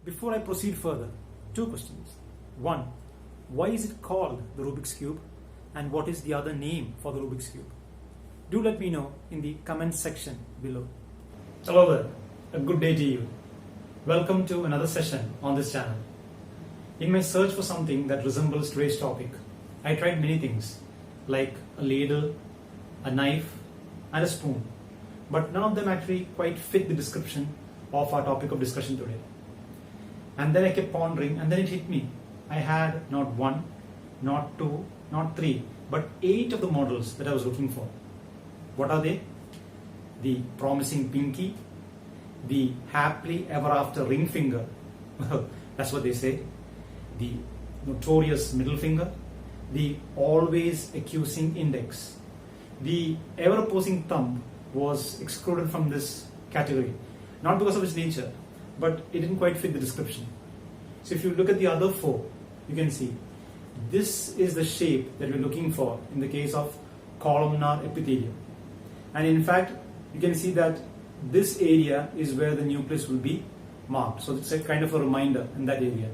Before I proceed further, two questions. One, why is it called the Rubik's Cube, and what is the other name for the Rubik's Cube? Do let me know in the comment section below. Hello there, a good day to you. Welcome to another session on this channel. In my search for something that resembles today's topic, I tried many things like a ladle, a knife and a spoon, but none of them actually quite fit the description of our topic of discussion today. And then I kept pondering, and then it hit me. I had not one, not two, not three, but 8 of the models that I was looking for. What are they? The promising pinky, the happily ever after ring finger, that's what they say, the notorious middle finger, the always accusing index. The ever opposing thumb was excluded from this category, not because of its nature, but it didn't quite fit the description. So if you look at the other 4, you can see this is the shape that we're looking for in the case of columnar epithelium. And in fact, you can see that this area is where the nucleus will be marked. So it's a kind of a reminder in that area.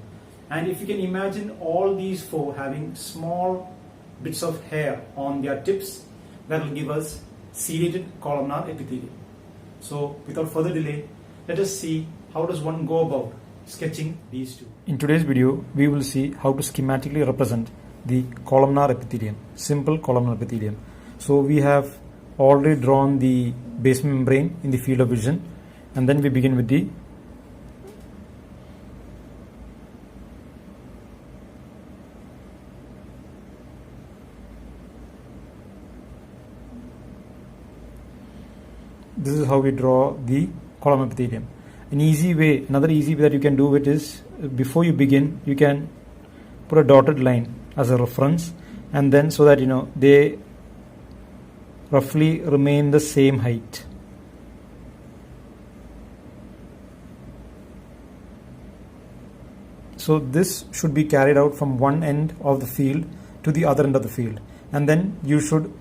And if you can imagine all these 4 having small bits of hair on their tips, that will give us serrated columnar epithelium. So without further delay, let us see how does one go about sketching these two. In today's video, we will see how to schematically represent the columnar epithelium, simple columnar epithelium. So we have already drawn the basement membrane in the field of vision, and then we begin with the this is how we draw the columnar epithelium. Another easy way that you can do it is, before you begin, you can put a dotted line as a reference, and then so that they roughly remain the same height. So this should be carried out from one end of the field to the other end of the field, and then you should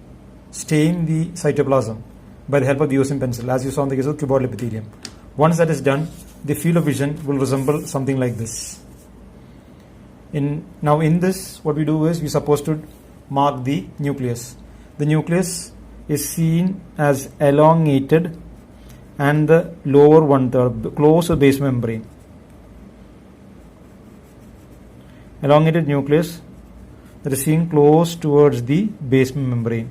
stain the cytoplasm by the help of the eosin pencil, as you saw in the case of cuboidal epithelium. Once that is done, the field of vision will resemble something like this. Now in this, what we do is we're supposed to mark the nucleus. The nucleus is seen as elongated, and the lower 1/3 close to the base membrane. Elongated nucleus that is seen close towards the basement membrane.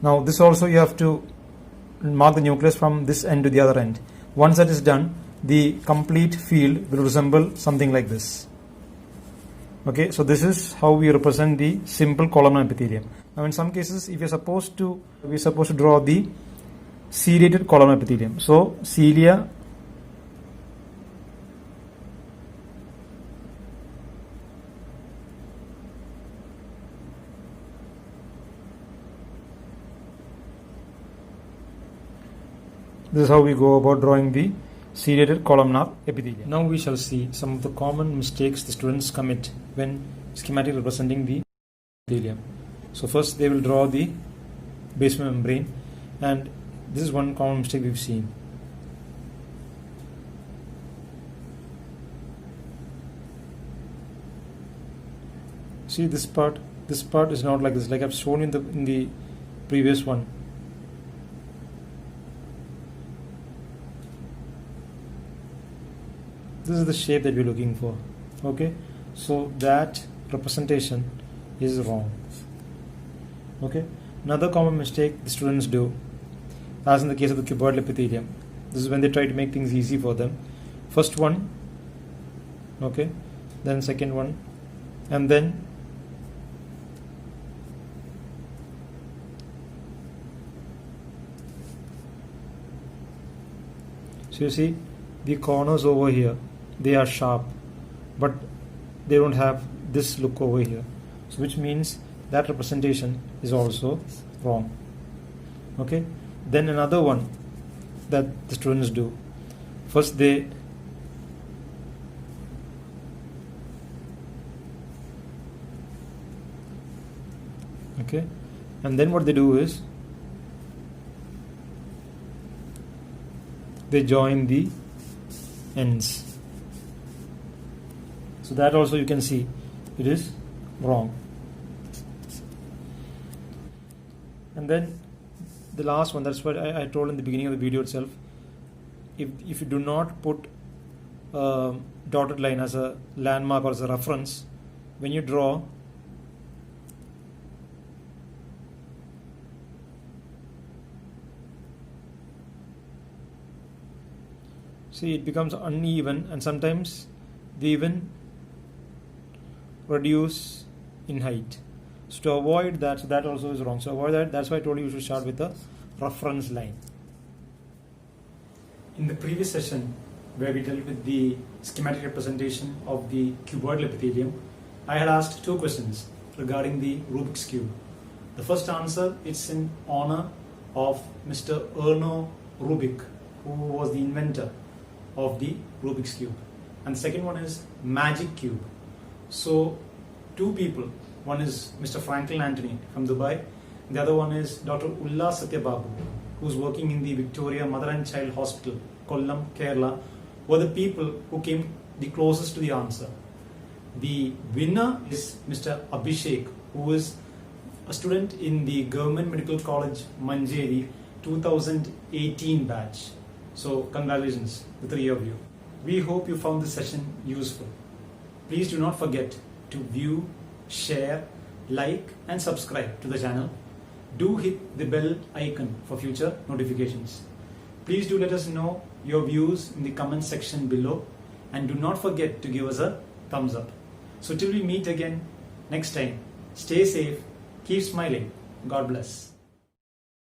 Now this also you have to mark the nucleus from this end to the other end. Once that is done, the complete field will resemble something like this. Okay, so this is how we represent the simple columnar epithelium. Now in some cases, if we're supposed to draw the serrated columnar epithelium. So cilia this is how we go about drawing the serrated columnar epithelium. Now we shall see some of the common mistakes the students commit when schematically representing the epithelium. So first they will draw the basement membrane, and this is one common mistake we've seen. See this part is not like this, like I've shown in the previous one. This is the shape that we're looking for. Okay, so that representation is wrong. Okay, another common mistake the students do, as in the case of the cuboidal epithelium, this is when they try to make things easy for them. First one, okay, then second one, and then so you see the corners over here, they are sharp, but they don't have this look over here, so which means that representation is also wrong. Okay, then another one that the students do, first they okay, and then what they do is they join the ends. So that also you can see it is wrong. And then the last one, that's what I told in the beginning of the video itself. If you do not put a dotted line as a landmark or as a reference, when you draw, see, it becomes uneven, and sometimes they even reduce in height. So to avoid that, so that also is wrong. So avoid that. That's why I told you should start with a reference line. In the previous session, where we dealt with the schematic representation of the cuboidal epithelium, I had asked two questions regarding the Rubik's Cube. The first answer is in honor of Mr. Erno Rubik, who was the inventor of the Rubik's Cube. And the second one is Magic Cube. So two people, one is Mr. Franklin Anthony from Dubai, the other one is Dr. Ulla Satyababu, who's working in the Victoria Mother and Child Hospital, Kollam, Kerala, were the people who came the closest to the answer. The winner is Mr. Abhishek, who is a student in the Government Medical College, Manjeri, 2018 batch. So congratulations, the three of you. We hope you found this session useful. Please do not forget to view, share, like and subscribe to the channel. Do hit the bell icon for future notifications. Please do let us know your views in the comment section below, and do not forget to give us a thumbs up. So till we meet again next time, stay safe, keep smiling. God bless.